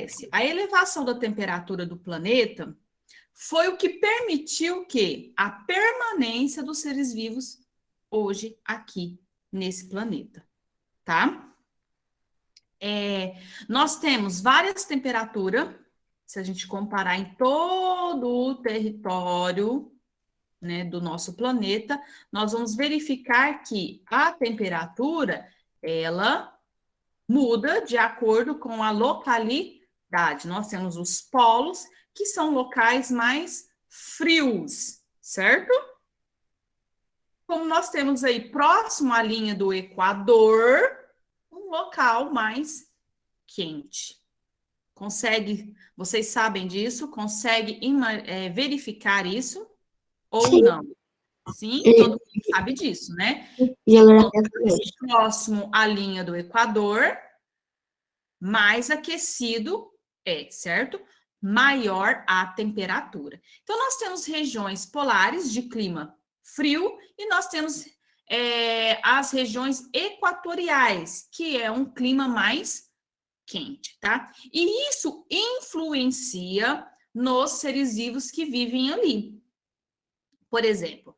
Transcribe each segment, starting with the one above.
acontece? A elevação da temperatura do planeta foi o que permitiu que a permanência dos seres vivos hoje aqui nesse planeta, tá? Nós temos várias temperaturas, se a gente comparar em todo o território, né, do nosso planeta, nós vamos verificar que a temperatura, ela muda de acordo com a localidade. Nós temos os polos, que são locais mais frios, certo? Como nós temos aí próximo à linha do Equador, um local mais quente. Vocês sabem disso? Consegue verificar isso ou Sim. não? Sim, todo mundo sabe disso, né? Próximo à linha do Equador, mais aquecido certo? Maior a temperatura. Então, nós temos regiões polares de clima frio e nós temos as regiões equatoriais, que é um clima mais quente, tá? E isso influencia nos seres vivos que vivem ali. Por exemplo,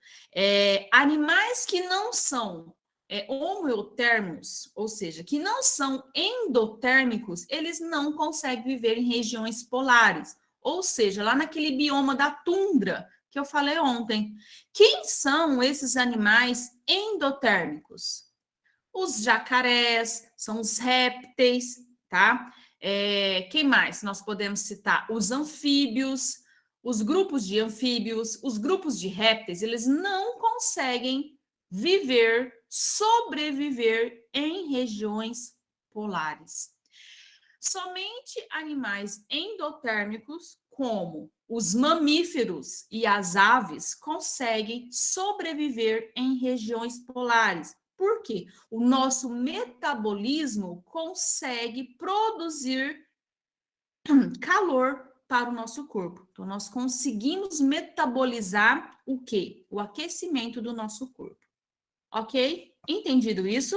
animais que não são homeotermos, ou seja, que não são endotérmicos, eles não conseguem viver em regiões polares, ou seja, lá naquele bioma da tundra que eu falei ontem. Quem são esses animais endotérmicos? Os jacarés, são os répteis, tá? Quem mais nós podemos citar? Os anfíbios, os grupos de anfíbios, os grupos de répteis, eles não conseguem sobreviver em regiões polares. Somente animais endotérmicos, como os mamíferos e as aves, conseguem sobreviver em regiões polares. Por quê? O nosso metabolismo consegue produzir calor para o nosso corpo. Então, nós conseguimos metabolizar o quê? O aquecimento do nosso corpo. Ok? Entendido isso?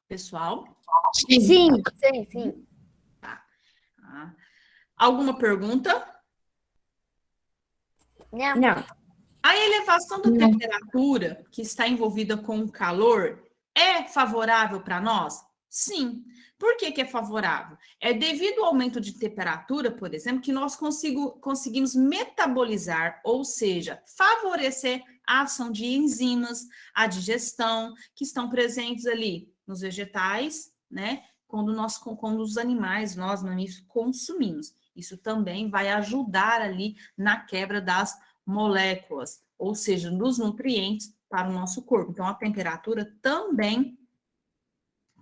Pessoal? Sim. Sim. Tá. Alguma pergunta? Não. A elevação da temperatura que está envolvida com o calor é favorável para nós? Sim. Por que é favorável? É devido ao aumento de temperatura, por exemplo, que nós conseguimos metabolizar, ou seja, favorecer a ação de enzimas, a digestão, que estão presentes ali nos vegetais, né? Quando os animais, nós mamíferos, consumimos. Isso também vai ajudar ali na quebra das moléculas, ou seja, dos nutrientes para o nosso corpo. Então, a temperatura também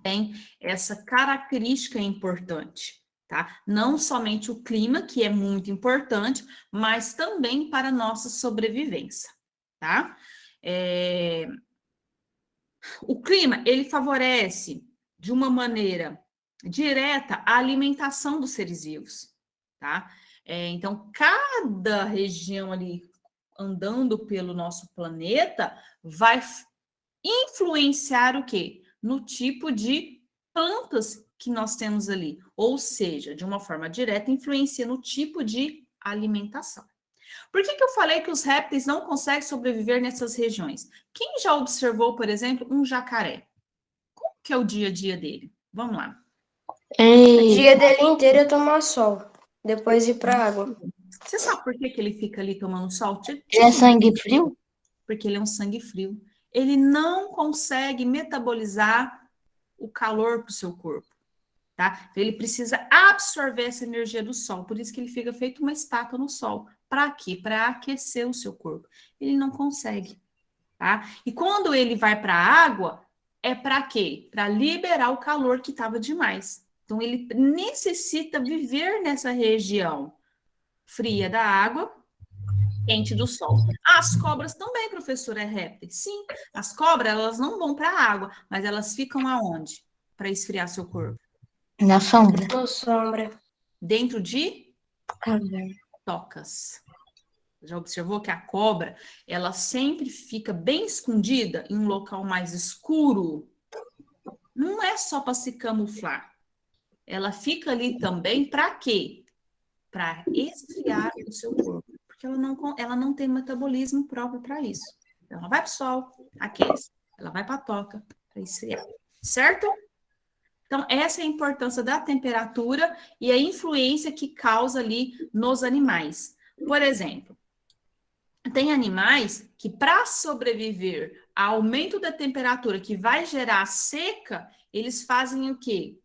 tem essa característica importante, tá? Não somente o clima, que é muito importante, mas também para a nossa sobrevivência, tá? O clima, ele favorece de uma maneira direta a alimentação dos seres vivos, tá? Então, cada região ali andando pelo nosso planeta vai influenciar o quê? No tipo de plantas que nós temos ali. Ou seja, de uma forma direta, influencia no tipo de alimentação. Por que eu falei que os répteis não conseguem sobreviver nessas regiões? Quem já observou, por exemplo, um jacaré? Como que é o dia a dia dele? Vamos lá. O dia dele inteiro é tomar sol, depois ir para água. Você sabe por que ele fica ali tomando sol? Ele é sangue frio? Porque ele é um sangue frio. Ele não consegue metabolizar o calor para o seu corpo, tá? Ele precisa absorver essa energia do sol, por isso que ele fica feito uma estátua no sol. Para quê? Para aquecer o seu corpo. Ele não consegue, tá? E quando ele vai para a água, é para quê? Para liberar o calor que estava demais. Então, ele necessita viver nessa região fria da água, quente do sol. As cobras também, professora, é réptil. Sim, as cobras, elas não vão para a água, mas elas ficam aonde? Para esfriar seu corpo? Na sombra. Na sombra. Dentro de Caverna. tocas. Já observou que a cobra, ela sempre fica bem escondida em um local mais escuro? Não é só para se camuflar, ela fica ali também para quê? Para esfriar o seu corpo, porque ela não tem metabolismo próprio para isso. Então, ela vai para o sol, aquece, ela vai para a toca para esfriar, certo? Então, essa é a importância da temperatura e a influência que causa ali nos animais. Por exemplo, tem animais que, para sobreviver ao aumento da temperatura que vai gerar seca, eles fazem o quê?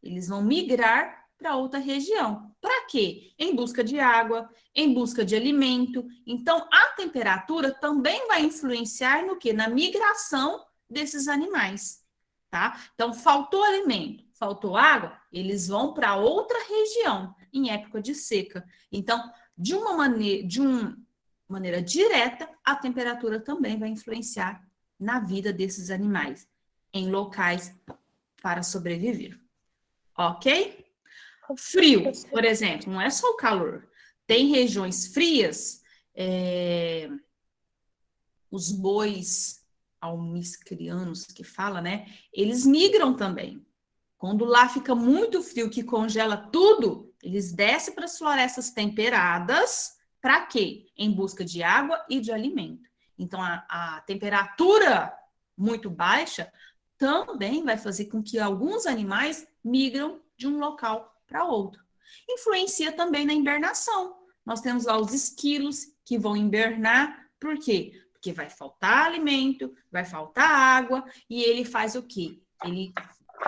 Eles vão migrar para outra região. Para quê? Em busca de água, em busca de alimento. Então, a temperatura também vai influenciar no quê? Na migração desses animais, tá? Então, faltou alimento, faltou água, eles vão para outra região em época de seca. Então, de uma maneira direta, a temperatura também vai influenciar na vida desses animais em locais para sobreviver. Ok? Frio, por exemplo, não é só o calor. Tem regiões frias, os bois almiscrianos que fala, né? Eles migram também. Quando lá fica muito frio, que congela tudo, eles descem para as florestas temperadas, para quê? Em busca de água e de alimento. Então, a temperatura muito baixa também vai fazer com que alguns animais migram de um local para outro. Influencia também na hibernação. Nós temos lá os esquilos que vão hibernar, por quê? Porque vai faltar alimento, vai faltar água, e ele faz o quê? Ele,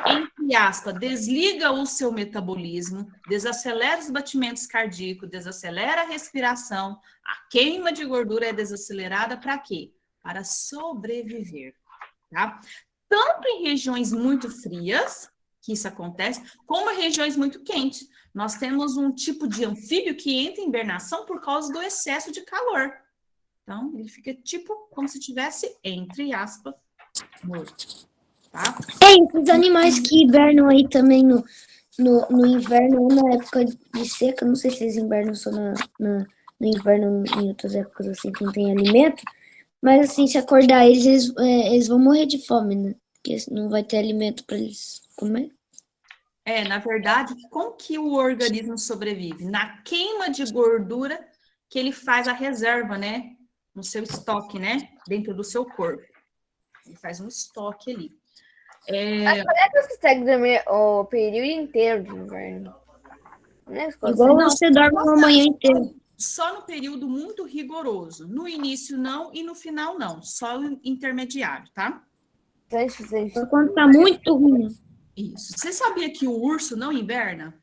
entre aspas, desliga o seu metabolismo, desacelera os batimentos cardíacos, desacelera a respiração, a queima de gordura é desacelerada para quê? Para sobreviver, tá? Tanto em regiões muito frias, que isso acontece, como em regiões muito quentes. Nós temos um tipo de anfíbio que entra em hibernação por causa do excesso de calor. Então, ele fica tipo como se tivesse, entre aspas, morto. Tá? Esses animais que hibernam aí também no inverno ou na época de seca, não sei se eles hibernam só no inverno, em outras épocas assim, que não tem alimento, mas assim, se acordar eles vão morrer de fome, né? Porque não vai ter alimento para eles comer. Na verdade, como que o organismo sobrevive? Na queima de gordura que ele faz a reserva, né? No seu estoque, né? Dentro do seu corpo. Ele faz um estoque ali. Mas como é que você consegue dormir o período inteiro de inverno? Igual você dorme uma manhã inteira. Só no período muito rigoroso. No início não e no final não. Só o intermediário, tá? Quando tá muito ruim. Isso. Você sabia que o urso não inverna?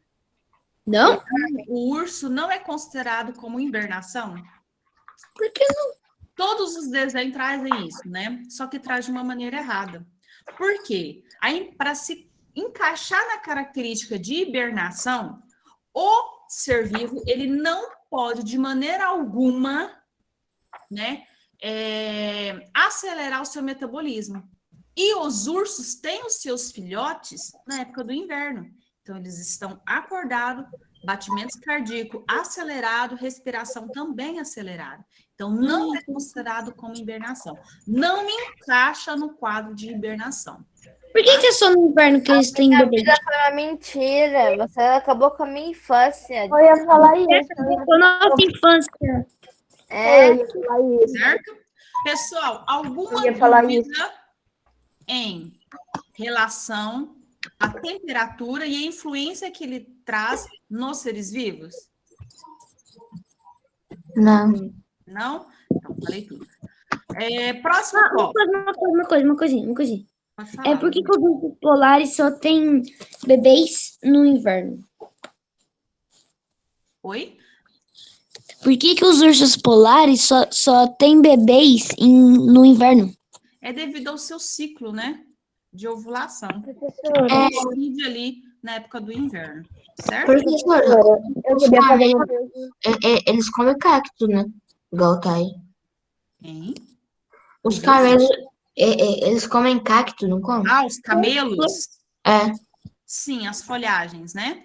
Não? O urso não é considerado como hibernação? Por que não? Todos os desenhos trazem isso, né? Só que traz de uma maneira errada. Por quê? Aí, para se encaixar na característica de hibernação, o ser vivo, ele não pode, de maneira alguma, né, acelerar o seu metabolismo. E os ursos têm os seus filhotes na época do inverno. Então, eles estão acordados, batimentos cardíacos acelerado, respiração também acelerada. Então, não é considerado como hibernação. Não encaixa no quadro de hibernação. Por que é só no inverno que eles têm bebê? Isso foi uma mentira. Você acabou com a minha infância. Eu ia falar isso. Acabou com a nossa infância. Eu ia falar isso. Certo? Pessoal, alguma dúvida em relação à temperatura e a influência que ele traz nos seres vivos? Não. Não? Então, falei tudo. Próximo qual? Uma coisinha. Pode falar. Por que os ursos polares só tem bebês no inverno? Oi? Por que os ursos polares só tem bebês no inverno? É devido ao seu ciclo, né? De ovulação. Professora, Coincide ali na época do inverno, certo? Professora, eles comem cacto, né? Igual tá aí. Hein? Os camelos, eles comem cacto, não comem? Ah, os camelos? É. Sim, as folhagens, né?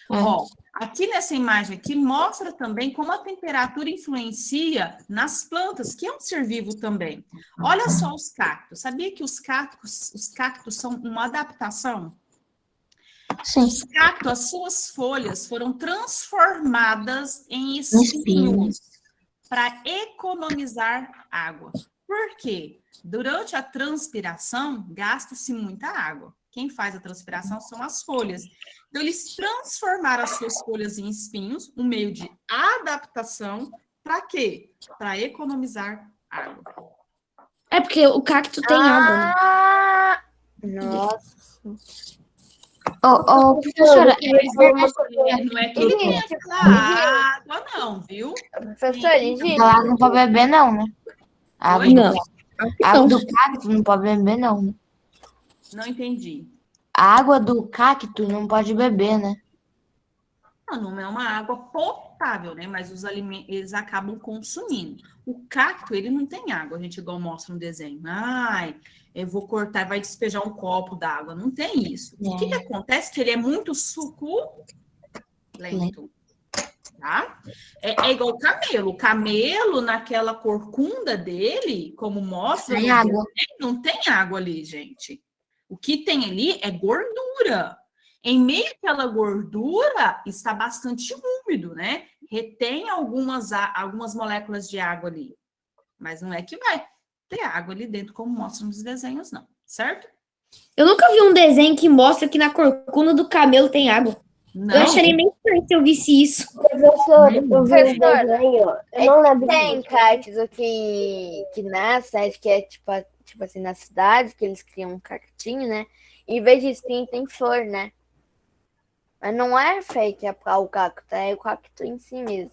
Ó, aqui nessa imagem aqui mostra também como a temperatura influencia nas plantas, que é um ser vivo também. Olha só os cactos. Sabia que os cactos são uma adaptação? Sim. Os cactos, as suas folhas foram transformadas em Espinhos. espinhos para economizar água. Por quê? Durante a transpiração, gasta-se muita água. Quem faz a transpiração são as folhas. Então, eles transformaram as suas folhas em espinhos, um meio de adaptação, para quê? Para economizar água. É porque o cacto tem água, né? Ah, nossa. Ô, professora, Não é tudo que entra na água, não, viu? Professor, aquela água não pode beber, não, né? A água, Oi? Não. a água do cacto não pode beber, não, né? Não entendi. A água do cacto não pode beber, né? Não é uma água potável, né? Mas os alimentos, eles acabam consumindo. O cacto, ele não tem água, a gente igual mostra no desenho. Ai, eu vou cortar, vai despejar um copo d'água. Não tem isso. O que acontece? Que ele é muito suculento, tá? É igual o camelo. O camelo, naquela corcunda dele, como mostra, Tem água. não tem água ali, gente. O que tem ali é gordura. Em meio àquela gordura, está bastante úmido, né? Retém algumas moléculas de água ali. Mas não é que vai ter água ali dentro, como mostra nos desenhos, não. Certo? Eu nunca vi um desenho que mostra que na corcunda do camelo tem água. Não. Eu acharia meio estranho se eu visse isso. Professor, eu vi um desenho, eu não lembro Tem disso. cactos que nasce, acho que é tipo assim, na cidade, que eles criam um cactinho, né? Em vez de espinho, tem flor, né? Mas não é fake o cacto, é o cacto em si mesmo.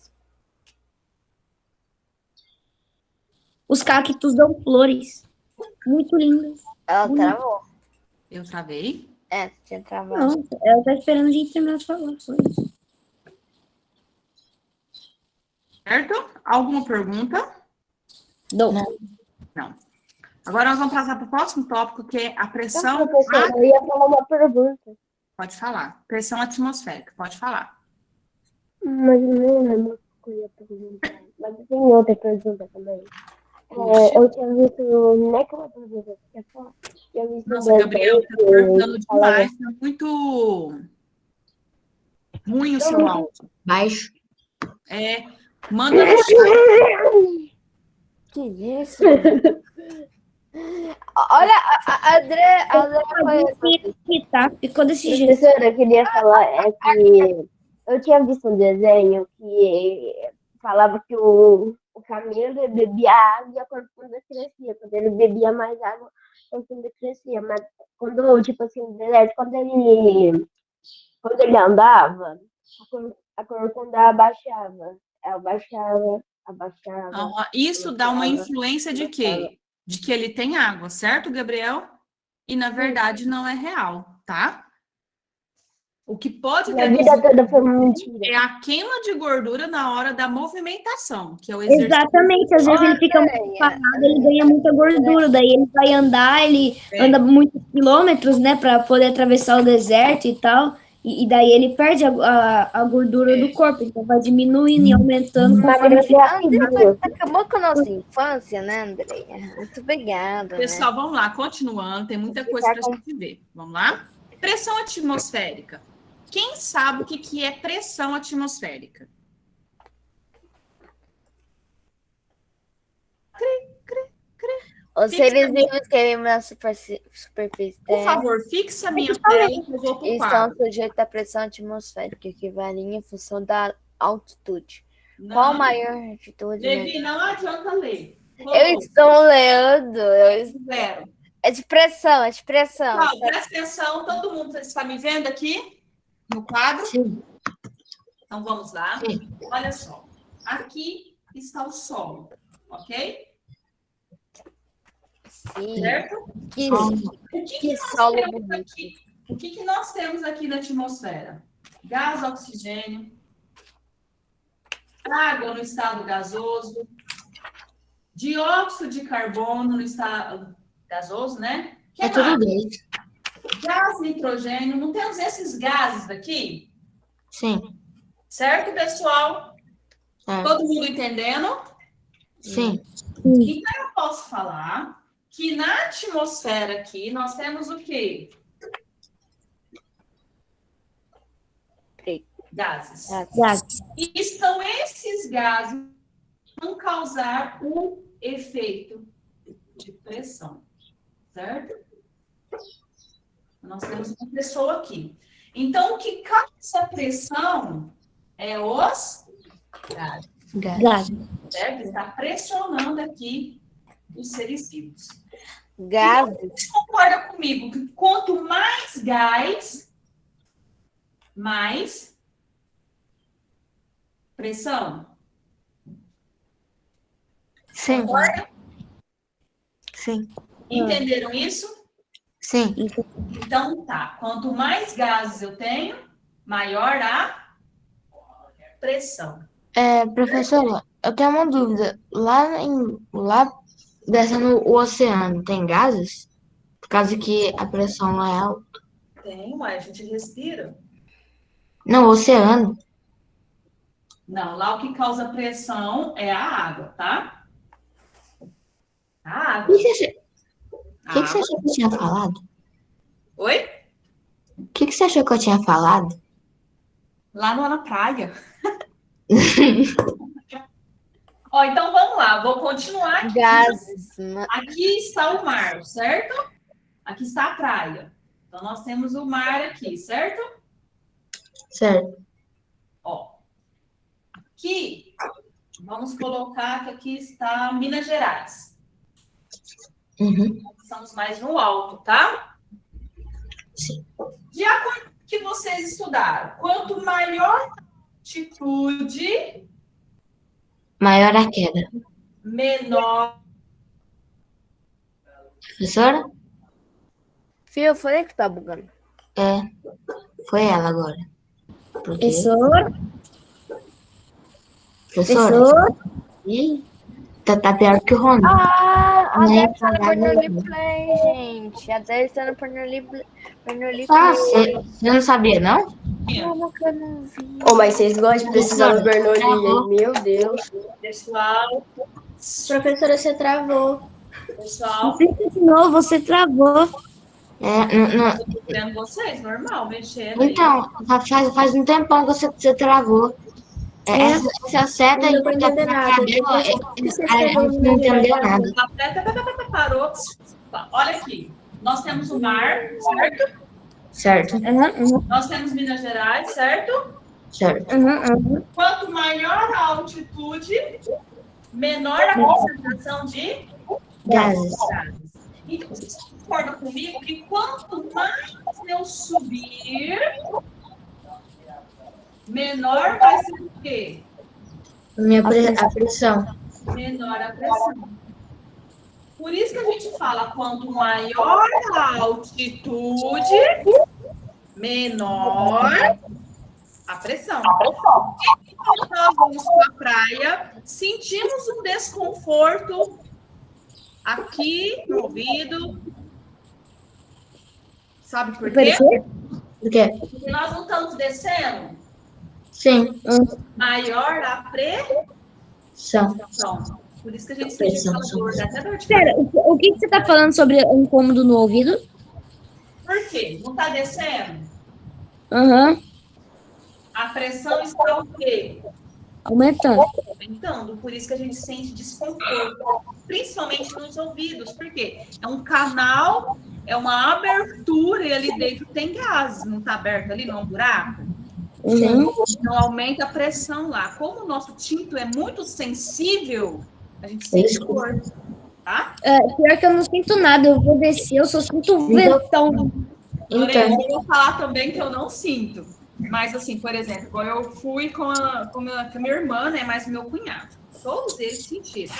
Os cactos dão flores. Muito lindas. Ela Bonito. travou. Eu travei? É, você tinha travado. Não, ela tá esperando a gente terminar de falar. Só isso. Certo? Alguma pergunta? Não. Não. Agora nós vamos passar para o próximo tópico, que é a pressão. Então, professor, eu ia falar uma pergunta, Pode falar. Pressão atmosférica, pode falar. mas eu não lembro o que eu ia perguntar. Mas tem outra pergunta também. Eu tinha visto naquela pergunta que você falou. Tinha visto Nossa, Gabriel, tá cortando demais. Tá muito ruim o seu áudio. Baixo. Manda no chat. Que isso? Olha, a André foi... Tá, ficou desse jeito. Professora, eu queria falar que eu tinha visto um desenho que falava que o camelo bebia água e a corcunda crescia. Quando ele bebia mais água, a corcunda crescia. Mas quando, tipo assim, no deserto, quando ele andava, a corcunda abaixava. Abaixava. Isso dá uma influência de quê? De que ele tem água, certo, Gabriel? E, na verdade, não é real, tá? O que pode Minha vida toda foi mentira. é a queima de gordura na hora da movimentação, que é o exercício. Exatamente, às vezes ele fica muito parado, ele ganha muita gordura, daí ele vai andar, ele anda muitos quilômetros, né, para poder atravessar o deserto e tal, e daí ele perde a gordura do corpo, então vai diminuindo e aumentando conforme André acabou com a nossa infância, né, Andréia? Muito obrigada. Pessoal, vamos lá, continuando, tem muita coisa para a gente ver. Vamos lá? Pressão atmosférica. Quem sabe o que é pressão atmosférica? Os seres vivos que vivem na superfície Por favor, fixa a minha tela e eu vou para o estão quadro. sujeitos à pressão atmosférica, que varia em função da altitude. Não, Qual a maior altitude? Levi, não adianta ler. Eu estou lendo. Zero. É de pressão, é de pressão. Não, presta atenção, todo mundo está me vendo aqui no quadro? Sim. Então vamos lá. Sim. Olha só. Aqui está o solo, ok? Sim. Certo? Que O que nós solo temos bonito. aqui? O que nós temos aqui na atmosfera? Gás, oxigênio, água no estado gasoso, dióxido de carbono no estado gasoso, né? Que É tudo mais? deles. Gás, nitrogênio, não temos esses gases daqui? Sim. Certo, pessoal? Certo. Todo mundo entendendo? Sim. Então, eu posso falar que na atmosfera aqui nós temos o quê? Gases. Gases. E são esses gases que vão causar um efeito de pressão, certo? Nós temos uma pessoa aqui. Então, o que causa pressão é os gases, Gases. certo? Está pressionando aqui os seres vivos. Gases. Então, você concorda comigo que quanto mais gás, mais pressão? Sim. Concorda? Sim. Entenderam isso? Sim. Então, tá. Quanto mais gases eu tenho, maior a pressão. Professora, eu tenho uma dúvida. Lá descendo o oceano, tem gases? Por causa que a pressão lá é alta. Tem, ué, a gente respira. Não, o oceano. Não, lá o que causa pressão é a água, tá? A O água. que você A você água. achou que eu tinha falado? Oi? O que você achou que eu tinha falado? Lá na praia. Ó, então vamos lá, vou continuar aqui. Gases. Aqui está o mar, certo? Aqui está a praia. Então nós temos o mar aqui, certo? Certo. Ó. Aqui, vamos colocar que aqui está Minas Gerais. Uhum. Estamos mais no alto, tá? Sim. De acordo com o que vocês estudaram, quanto maior a altitude, Maior a queda. menor. Professora? Fio, eu falei que tá bugando. Foi ela agora. Por quê? Professor. Professora? Professor. Ih, tá pior que o Ronaldo. Ah, a Nem Débora tá no pagar Pornolib mesmo. Play, gente. A Débora tá no Pornolib Play. Você não sabia, não? Como que eu não vi? Oh, mas vocês gostam de pesquisar no Bernoulli, hein? Meu Deus. Pessoal, Professora, você travou. pessoal, Explica de novo, você travou. tô vendo vocês, normal, mexendo aí. Então, faz um tempão que você travou. Essa seta Não aí deu pra entender nada. a gente não entendeu nada. Parou. Olha aqui, nós temos o mar, certo? Certo, Nós temos Minas Gerais, certo? certo. Quanto maior a altitude, menor a concentração de Gases. gases. Então, vocês concordam comigo que quanto mais eu subir, menor vai ser o quê? A pressão. Menor a pressão. Por isso que a gente fala, quanto maior a altitude, menor a pressão. E quando nós vamos para a praia, sentimos um desconforto aqui no ouvido. Sabe por quê? Por quê? Porque nós não estamos descendo. Sim. Maior a São. pressão. Por isso que a gente sente aquela dor, dá até dor de Pera, cabeça. o que você tá falando sobre um incômodo no ouvido? Por quê? Não está descendo? Aham. A pressão está o quê? Aumentando. Aumentando. Por isso que a gente sente desconforto, principalmente nos ouvidos. Por quê? É um canal, é uma abertura e ali dentro tem gases. Não está aberto ali, não é um buraco? Então aumenta a pressão lá. Como o nosso tinto é muito sensível, a gente sente dor, tá? Pior que eu não sinto nada, eu vou descer, eu só sinto um ventão. Lorena, eu vou falar também que eu não sinto. Mas assim, por exemplo, igual eu fui com a minha irmã, né? Mais o meu cunhado. Todos eles sentiram.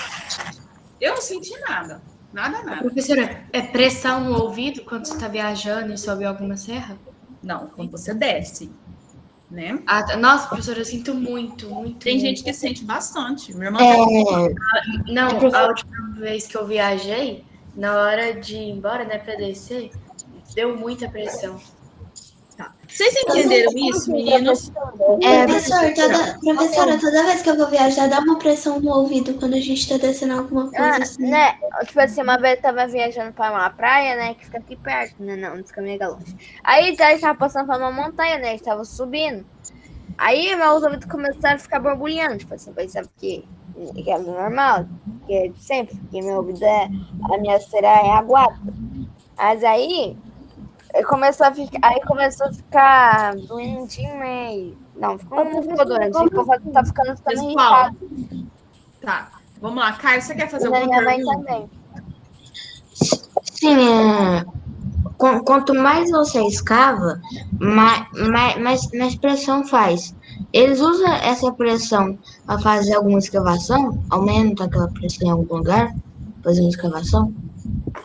Eu não senti nada. Nada. Professora, é pressão no ouvido quando você está viajando e sobe alguma serra? Não, quando você desce, né? Ah, nossa, professora, eu sinto muito. Tem gente que sente bastante. Minha irmã Não, a última vez que eu viajei, na hora de ir embora, né, para descer, deu muita pressão. Tá. Vocês entenderam isso, meninos? Professora, toda vez que eu vou viajar, dá uma pressão no ouvido quando a gente tá descendo alguma coisa assim. Né? Tipo assim, uma vez eu tava viajando pra uma praia, né? Que fica aqui perto, né? Não, diz que é mega longe. Aí a gente tava passando por uma montanha, né? A gente tava subindo. Aí meus ouvidos começaram a ficar borbulhando, tipo assim, pensava que era normal, que é de sempre, porque meu ouvido a minha cera é aguada. Mas aí começou a ficar doentinho, meio. Não, não ficou doente, tá ficando Pessoal, irritado. tá. Vamos lá. Caio, você quer fazer E alguma minha mãe pergunta? também. Sim, quanto mais você escava, mais pressão faz. Eles usam essa pressão para fazer alguma escavação, aumenta aquela pressão em algum lugar, fazer uma escavação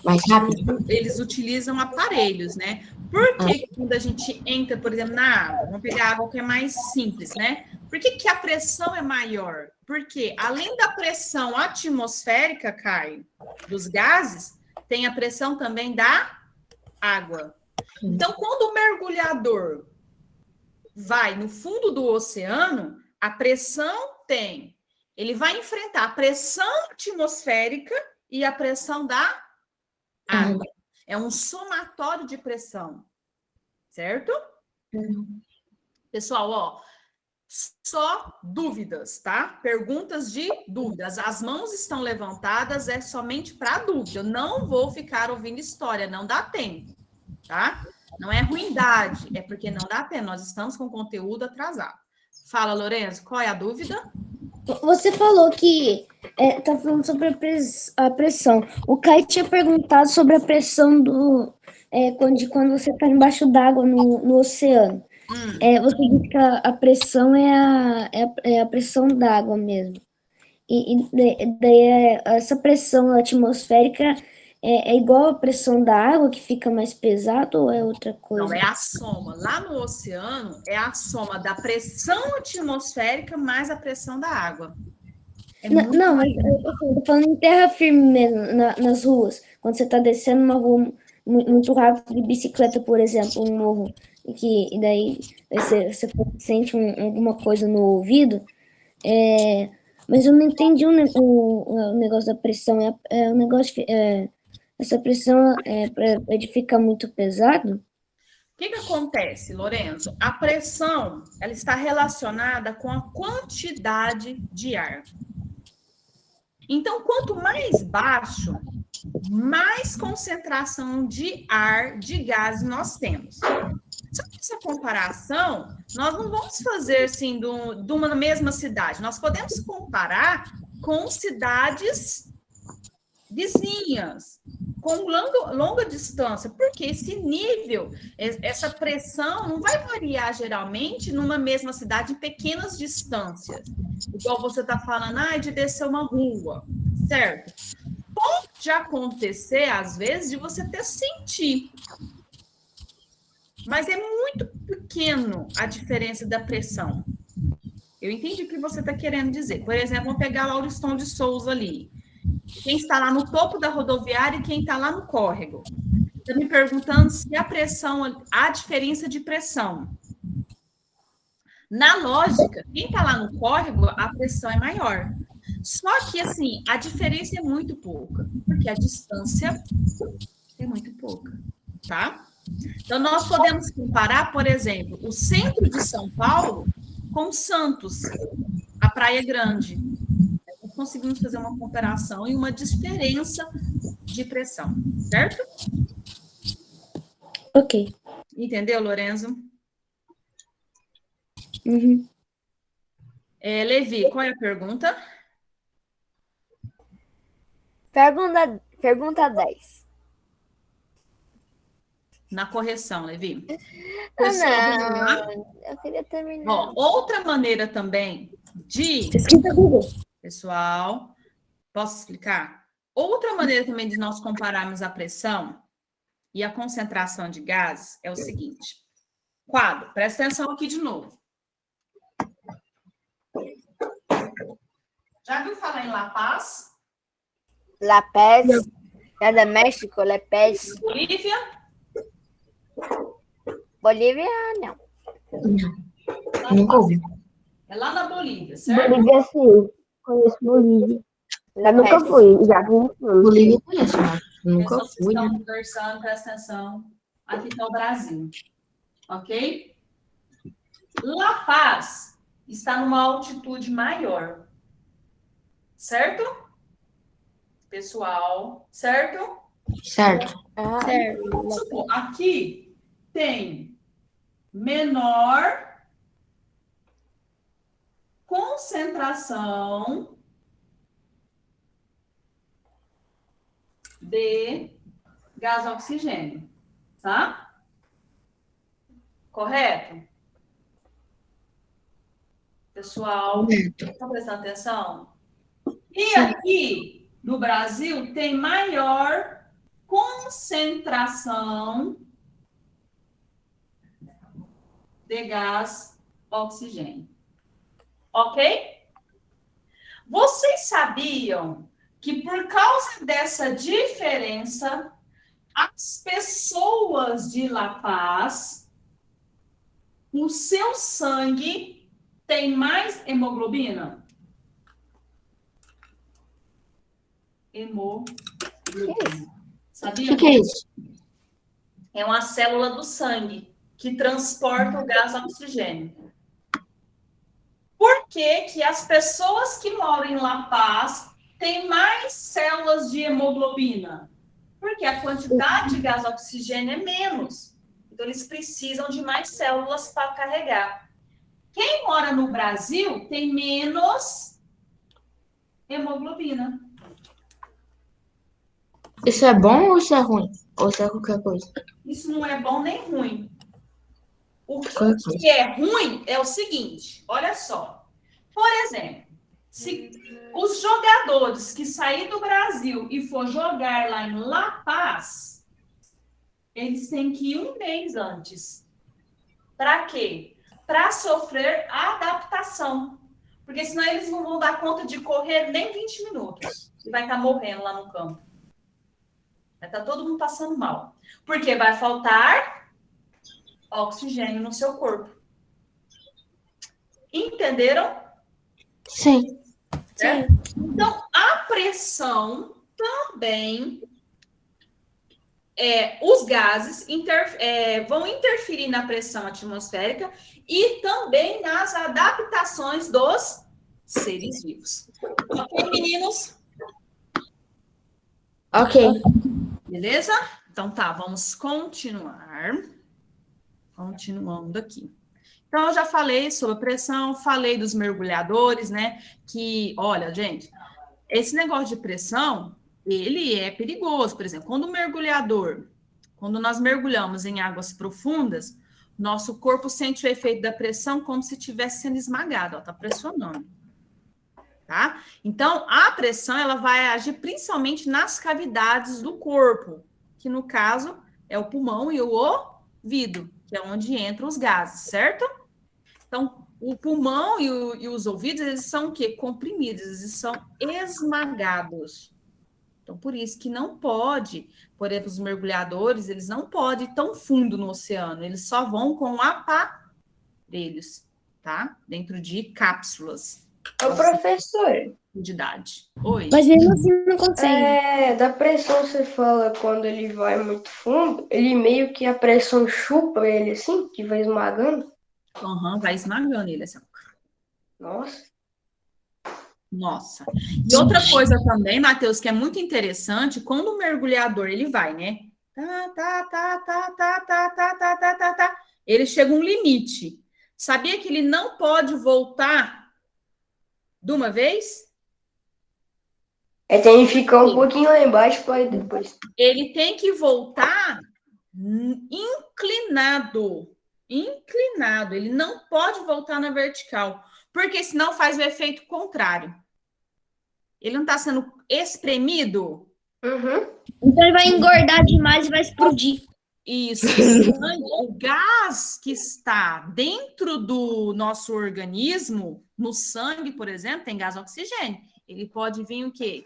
mais rápido. Eles utilizam aparelhos, né? Por que quando a gente entra, por exemplo, na água, vamos pegar água que é mais simples, né? Por que a pressão é maior? Porque além da pressão atmosférica, Caio, dos gases, tem a pressão também da água. Então, quando o mergulhador vai no fundo do oceano, a pressão tem. Ele vai enfrentar a pressão atmosférica e a pressão da água. É um somatório de pressão. Certo? Pessoal, ó, só dúvidas, tá? Perguntas de dúvidas. As mãos estão levantadas, é somente para dúvida. Eu não vou ficar ouvindo história, não dá tempo, tá? Não é ruindade, é porque não dá tempo. Nós estamos com conteúdo atrasado. Fala, Lourenço, qual é a dúvida? Você falou que tá falando sobre a pressão. O Caio tinha perguntado sobre a pressão quando você está embaixo d'água no oceano. Você disse que a pressão é a pressão d'água mesmo. Daí essa pressão atmosférica é igual a pressão da água, que fica mais pesado, ou é outra coisa? Não, é a soma. Lá no oceano, é a soma da pressão atmosférica mais a pressão da água. Não, mas eu tô falando em terra firme mesmo, nas ruas. Quando você está descendo uma rua muito rápido de bicicleta, por exemplo, um morro, e daí você sente alguma coisa no ouvido, mas eu não entendi o negócio da pressão. O negócio essa pressão é de ficar muito pesado? O que acontece, Lourenço? A pressão, ela está relacionada com a quantidade de ar. Então, quanto mais baixo, mais concentração de ar, de gás nós temos. Só que essa comparação, nós não vamos fazer assim de uma mesma cidade. Nós podemos comparar com cidades vizinhas, com longa distância, porque esse nível, essa pressão não vai variar geralmente numa mesma cidade em pequenas distâncias. Igual você está falando, de descer uma rua, certo? Pode acontecer, às vezes, de você até sentir. Mas é muito pequeno a diferença da pressão. Eu entendi o que você está querendo dizer. Por exemplo, vamos pegar Lauriston de Souza ali. Quem está lá no topo da rodoviária e quem está lá no córrego. Está me perguntando se a pressão, a diferença de pressão. Na lógica, quem está lá no córrego, a pressão é maior. Só que, assim, a diferença é muito pouca, porque a distância é muito pouca, tá? Então, nós podemos comparar, por exemplo, o centro de São Paulo com Santos, a Praia Grande. Nós conseguimos fazer uma comparação e uma diferença de pressão, certo? Ok. Entendeu, Lorenzo? Uhum. Levi, qual é a pergunta? Pergunta 10. Na correção, Levi. Pessoal, vamos lá? Eu queria terminar. Ó, outra maneira também de... Pessoal, posso explicar? Outra maneira também de nós compararmos a pressão e a concentração de gases é o seguinte. Quadro, presta atenção aqui de novo. Já viu falar em La Paz? La Paz. É da México, La Paz. Bolívia? Bolívia, não. Nunca ouvi. É lá na Bolívia, certo? Bolívia, sim. Conheço Bolívia. La Eu nunca Paz. fui, já vi no filme. Bolívia eu conheço, mas nunca Pessoal, vocês fui. estão conversando, presta atenção. Aqui está o Brasil, ok? La Paz está numa altitude maior, certo? Pessoal, certo? Certo. Vamos supor, aqui tem menor concentração de gás oxigênio, tá? Correto? Pessoal, estão prestando atenção? E aqui, no Brasil, tem maior concentração de gás oxigênio. Ok? Vocês sabiam que por causa dessa diferença, as pessoas de La Paz, o seu sangue tem mais hemoglobina? Hemoglobina. Sabia? O que é isso? É uma célula do sangue que transporta o gás oxigênio. Por que que as pessoas que moram em La Paz têm mais células de hemoglobina? Porque a quantidade de gás oxigênio é menos. Então, eles precisam de mais células para carregar. Quem mora no Brasil tem menos hemoglobina. Isso é bom ou isso é ruim? Ou isso é qualquer coisa? Isso não é bom nem ruim. O Qualquer que coisa. é ruim é o seguinte, olha só. Por exemplo, se os jogadores que saírem do Brasil e for jogar lá em La Paz, eles têm que ir um mês antes. Para quê? Para sofrer adaptação. Porque senão eles não vão dar conta de correr nem 20 minutos. E vai estar morrendo lá no campo. Vai estar todo mundo passando mal. Porque vai faltar oxigênio no seu corpo. Entenderam? Sim. Certo? Então, a pressão também, os gases vão interferir na pressão atmosférica e também nas adaptações dos seres vivos. Ok, meninos? Ok. Beleza? Então tá, vamos continuar. Continuando aqui. Então, eu já falei sobre a pressão, falei dos mergulhadores, né? Que, olha, gente, esse negócio de pressão, ele é perigoso. Por exemplo, quando nós mergulhamos em águas profundas, nosso corpo sente o efeito da pressão como se estivesse sendo esmagado, ó, tá pressionando. Tá? Então, a pressão, ela vai agir principalmente nas cavidades do corpo, que no caso é o pulmão e o ouvido, que é onde entram os gases, certo? Então, o pulmão e os ouvidos, eles são o quê? Comprimidos, eles são esmagados. Então, por isso que não pode, por exemplo, os mergulhadores, eles não podem ir tão fundo no oceano, eles só vão com aparelhos, tá? Dentro de cápsulas. Ô, professor, De idade. Oi. Mas mesmo assim não consegue. da pressão você fala quando ele vai muito fundo, ele meio que a pressão chupa ele assim, que vai esmagando. Uhum, vai esmagando ele assim. Nossa. Nossa. E outra coisa também, Matheus, que é muito interessante, quando o mergulhador ele vai, né? Ele chega a um limite. Sabia que ele não pode voltar de uma vez? Tem que ficar um pouquinho lá embaixo para ir depois. Ele tem que voltar inclinado. Inclinado. Ele não pode voltar na vertical, porque senão faz o efeito contrário. Ele não está sendo espremido. Uhum. Então ele vai engordar demais e vai explodir. Isso. O gás que está dentro do nosso organismo, no sangue, por exemplo, tem gás oxigênio. Ele pode vir o quê?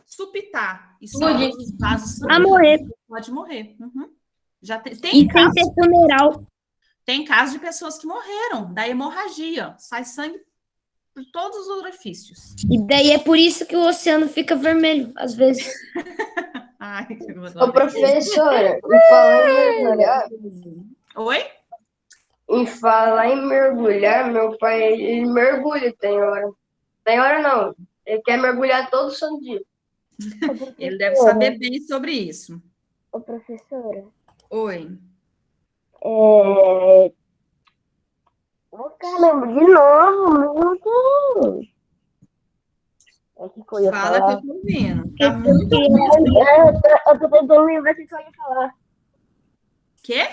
Supitar. E só os vasos A morrer. pode morrer. Uhum. Já tem E sem ter funeral. Tem casos de pessoas que morreram da hemorragia. Sai sangue por todos os orifícios. E daí é por isso que o oceano fica vermelho, às vezes. Ai, Ô, professora, me falando em mergulhar, Oi? Em falar em mergulhar, meu pai, ele mergulha, tem hora. Tem hora não, ele quer mergulhar todo santo dia. Ele deve saber bem sobre isso. Ô, professora, Oi. caramba, de novo, meu Deus. É que eu ia Fala falar. que eu tô ouvindo. Tá muito Eu tô tentando lembrar o que eu ia falar. Quê?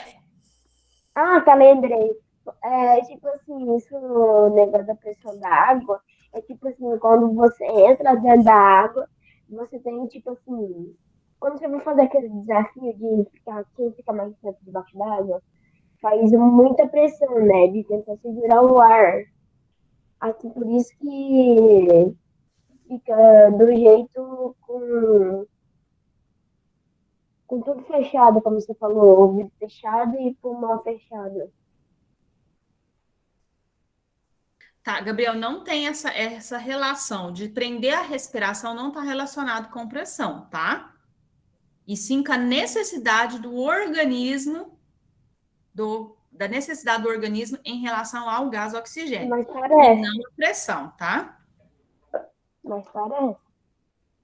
Ah, tá, lembrei. É tipo assim, isso no negócio da pressão da água, é tipo assim, quando você entra dentro da água, você tem tipo assim, quando você vai fazer aquele desafio de ficar, quem fica mais tempo debaixo d'água, faz muita pressão, né? De tentar segurar o ar. Assim, por isso que fica do jeito com tudo fechado, como você falou, ouvido fechado e pulmão fechado. Tá, Gabriel, não tem essa relação de prender a respiração, não está relacionado com pressão, tá? E sim com a necessidade do organismo, da necessidade do organismo em relação ao gás oxigênio. Mas E parece, não a pressão, tá? mas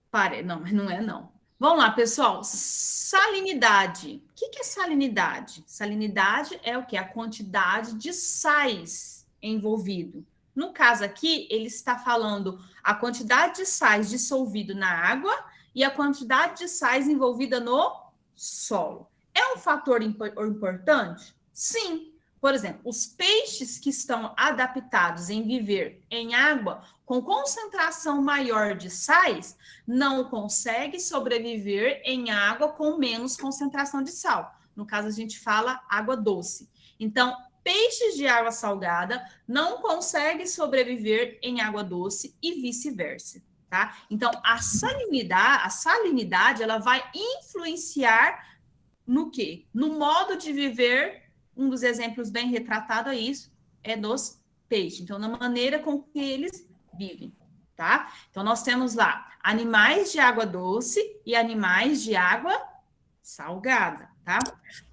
parece. Não, mas não é não. Vamos lá, pessoal. Salinidade. O que é salinidade? Salinidade é o que? A quantidade de sais envolvido. No caso aqui, ele está falando a quantidade de sais dissolvido na água e a quantidade de sais envolvida no solo. É um fator importante? Sim. Por exemplo, os peixes que estão adaptados em viver em água com concentração maior de sais não conseguem sobreviver em água com menos concentração de sal. No caso, a gente fala água doce. Então, peixes de água salgada não conseguem sobreviver em água doce e vice-versa, tá? Então, a salinidade, ela vai influenciar no quê? No modo de viver. Um dos exemplos bem retratado a isso é dos peixes. Então, na maneira com que eles vivem, tá? Então, nós temos lá animais de água doce e animais de água salgada, tá?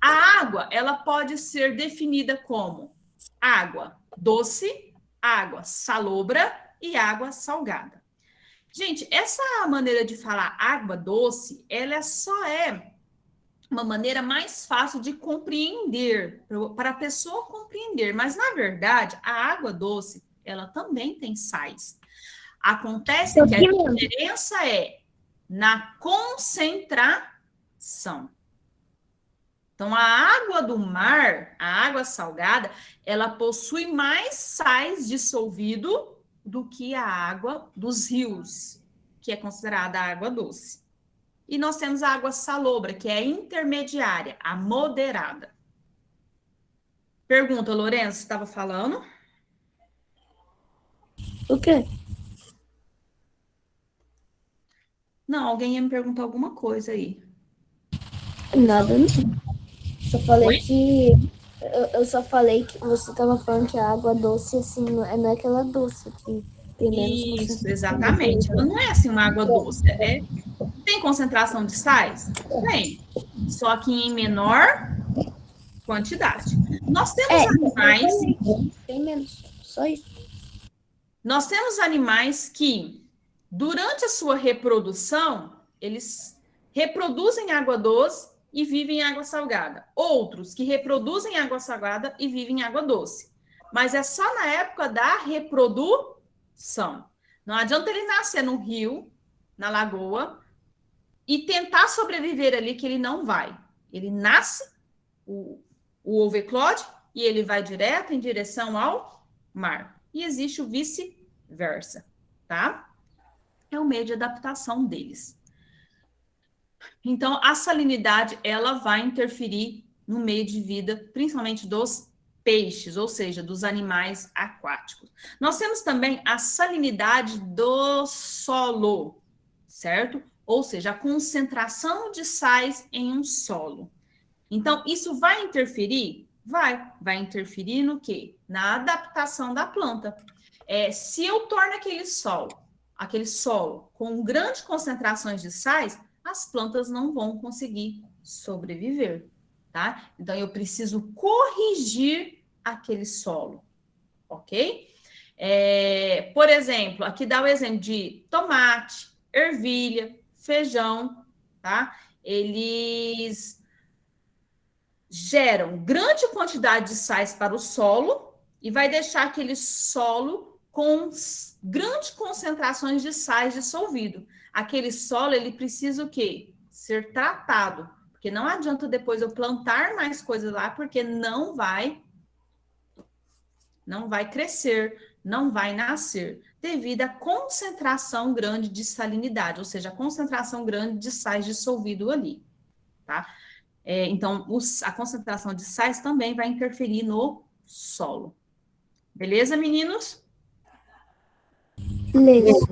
A água, ela pode ser definida como água doce, água salobra e água salgada. Gente, essa maneira de falar água doce, ela só é uma maneira mais fácil de compreender, para a pessoa compreender, mas na verdade, a água doce, ela também tem sais. Acontece que a diferença é na concentração. Então, a água do mar, a água salgada, ela possui mais sais dissolvido do que a água dos rios, que é considerada água doce. E nós temos a água salobra, que é a intermediária, a moderada. Pergunta, Lourenço, estava falando? O quê? Não, alguém ia me perguntar alguma coisa aí. Nada, não. Só falei Oi? que. Eu só falei que você estava falando que a água doce, assim, não é aquela doce que tem menos Isso, concentração. exatamente. Ela não é assim uma água doce. Tem concentração de sais? Tem. Só que em menor quantidade. Nós temos animais. Tem menos. Só isso. Nós temos animais que, durante a sua reprodução, eles reproduzem água doce e vivem em água salgada. Outros que reproduzem água salgada e vivem em água doce. Mas é só na época da reprodução. Não adianta ele nascer no rio, na lagoa, e tentar sobreviver ali, que ele não vai. Ele nasce, o ovo eclode, e ele vai direto em direção ao mar. E existe o vice-versa, tá? É o meio de adaptação deles. Então, a salinidade, ela vai interferir no meio de vida, principalmente dos peixes, ou seja, dos animais aquáticos. Nós temos também a salinidade do solo, certo? Ou seja, a concentração de sais em um solo. Então, isso vai interferir? Vai interferir no quê? Na adaptação da planta. Se eu torno aquele solo com grandes concentrações de sais, as plantas não vão conseguir sobreviver, tá? Então, eu preciso corrigir aquele solo, ok? Por exemplo, aqui dá o exemplo de tomate, ervilha, feijão, tá? Eles geram grande quantidade de sais para o solo e vai deixar aquele solo com grandes concentrações de sais dissolvido. Aquele solo, ele precisa o quê? Ser tratado, porque não adianta depois eu plantar mais coisas lá, porque não vai crescer, não vai nascer, devido à concentração grande de salinidade, ou seja, a concentração grande de sais dissolvido ali, tá? Então, a concentração de sais também vai interferir no solo. Beleza, meninos? Beleza.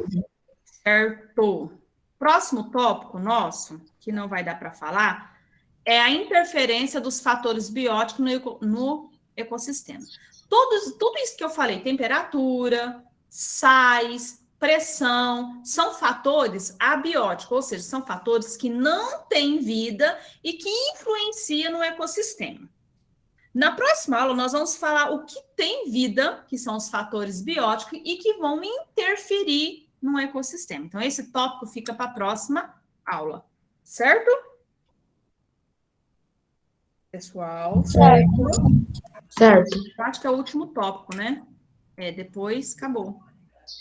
Certo. Próximo tópico nosso, que não vai dar para falar, é a interferência dos fatores bióticos no ecossistema. Tudo isso que eu falei, temperatura, sais, pressão, são fatores abióticos, ou seja, são fatores que não têm vida e que influenciam no ecossistema. Na próxima aula, nós vamos falar o que tem vida, que são os fatores bióticos, e que vão interferir no ecossistema. Então, esse tópico fica para a próxima aula, certo? Pessoal? Certo. Eu acho que é o último tópico, né? Depois acabou.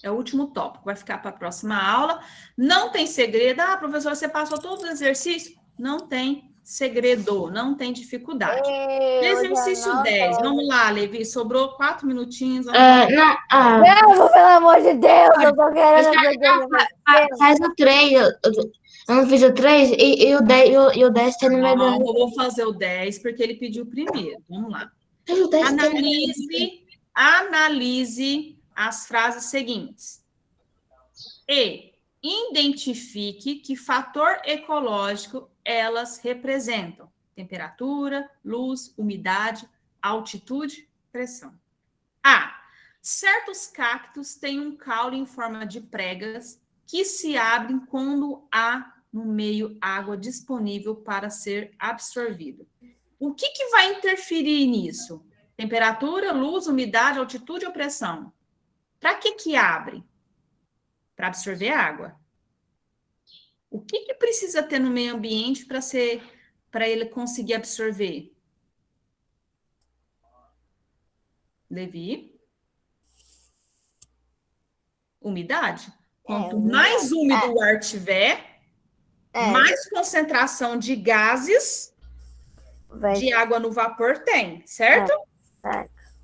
É o último tópico, vai ficar para a próxima aula. Não tem segredo. Ah, professor, você passou todos os exercícios? Não tem segredo, não tem dificuldade. Exercício 10. Vamos lá, Levi, sobrou 4 minutinhos. Não, pelo amor de Deus, eu tô querendo. Faz o 3. Eu não fiz o 3 e o 10 tá no meio Não, eu vou fazer o 10 porque ele pediu primeiro. Vamos lá. Analise as frases seguintes. E identifique que fator ecológico elas representam. Temperatura, luz, umidade, altitude, pressão. A. Certos cactos têm um caule em forma de pregas que se abrem quando há no meio água disponível para ser absorvido. O que vai interferir nisso? Temperatura, luz, umidade, altitude ou pressão? Para que abre? Para absorver água. O que precisa ter no meio ambiente para ele conseguir absorver? Levi? Umidade. Quanto mais úmido o ar tiver, mais concentração de gases de água no vapor tem, certo?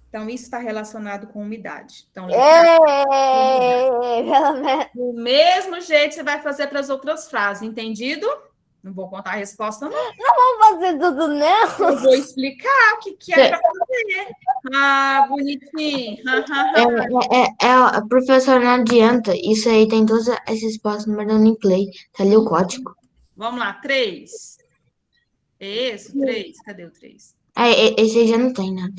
Então, isso está relacionado com umidade. Então, do mesmo jeito você vai fazer para as outras frases, entendido? Não vou contar a resposta, não. Não vamos fazer tudo, não. Eu vou explicar o que é para fazer. Ah, bonitinho. A professora, não adianta. Isso aí tem todas as respostas no Learning Play. Tá ali o código. Vamos lá, 3. Esse, 3. Cadê o 3? Esse aí já não tem nada.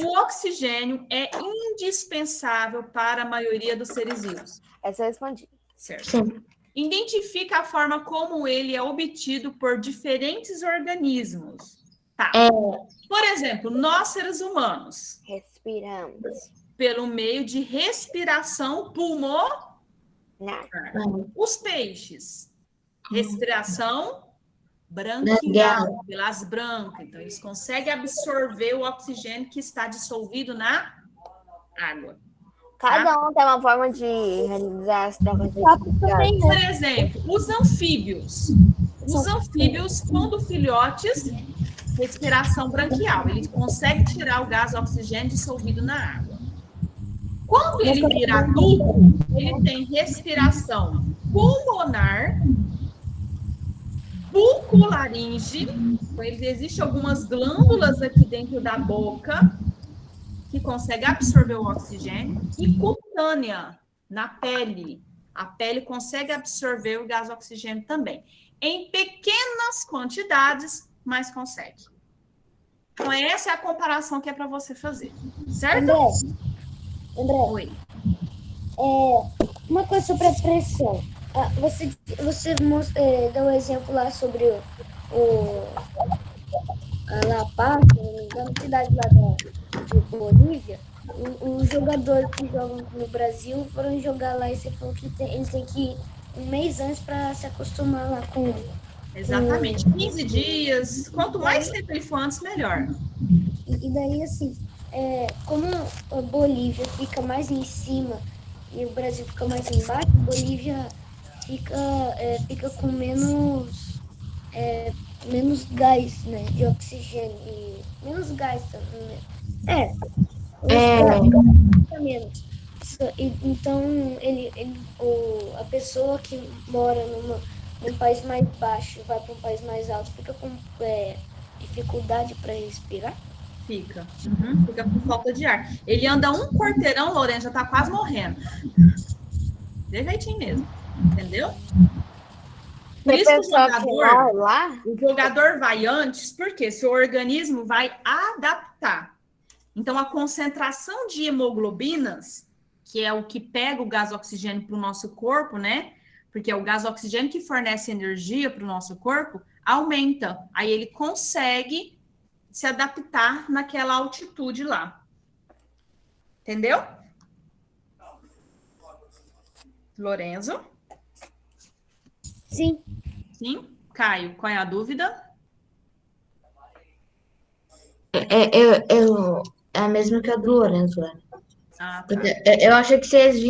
O oxigênio é indispensável para a maioria dos seres vivos. Essa eu respondi. Certo. Sim. Identifica a forma como ele é obtido por diferentes organismos. Tá. Por exemplo, nós, seres humanos, respiramos pelo meio de respiração pulmonar. Os peixes, respiração branquial, pelas brancas. Então, eles conseguem absorver o oxigênio que está dissolvido na água. Cada um tem uma forma de realizar as trocas de oxigênio. Por exemplo, os anfíbios. Os anfíbios, quando filhotes, respiração branquial. Ele consegue tirar o gás oxigênio dissolvido na água. Quando ele vira adulto, ele tem respiração pulmonar, bucolaringe. Então, existem algumas glândulas aqui dentro da boca que consegue absorver o oxigênio, e cutânea, na pele. A pele consegue absorver o gás oxigênio também. Em pequenas quantidades, mas consegue. Então, essa é a comparação que é para você fazer. Certo? André. Oi. Uma coisa sobre a pressão. Você deu um exemplo lá sobre a La Paz, se não me engano, cidade lá Bolívia, os jogadores que jogam no Brasil foram jogar lá e você falou que eles têm que ir um mês antes para se acostumar lá com. Exatamente, 15 dias. Quanto mais tempo ele for antes, melhor. E daí, assim, como a Bolívia fica mais em cima e o Brasil fica mais embaixo, a Bolívia fica com menos gás, né, de oxigênio e menos gás também. Fica menos. Então, a pessoa que mora num país mais baixo vai para um país mais alto, fica com dificuldade para respirar? Fica. Fica com falta de ar. Ele anda um quarteirão, Lourenço, já tá quase morrendo. De jeitinho mesmo. Entendeu? Por isso que o jogador vai antes, porque seu organismo vai adaptar. Então, a concentração de hemoglobinas, que é o que pega o gás oxigênio para o nosso corpo, né? Porque é o gás oxigênio que fornece energia para o nosso corpo, aumenta. Aí ele consegue se adaptar naquela altitude lá. Entendeu? Lorenzo? Sim. Sim? Caio, qual é a dúvida? É a mesma que a do Lourenço, né? Ah, tá. Porque eu achei que vocês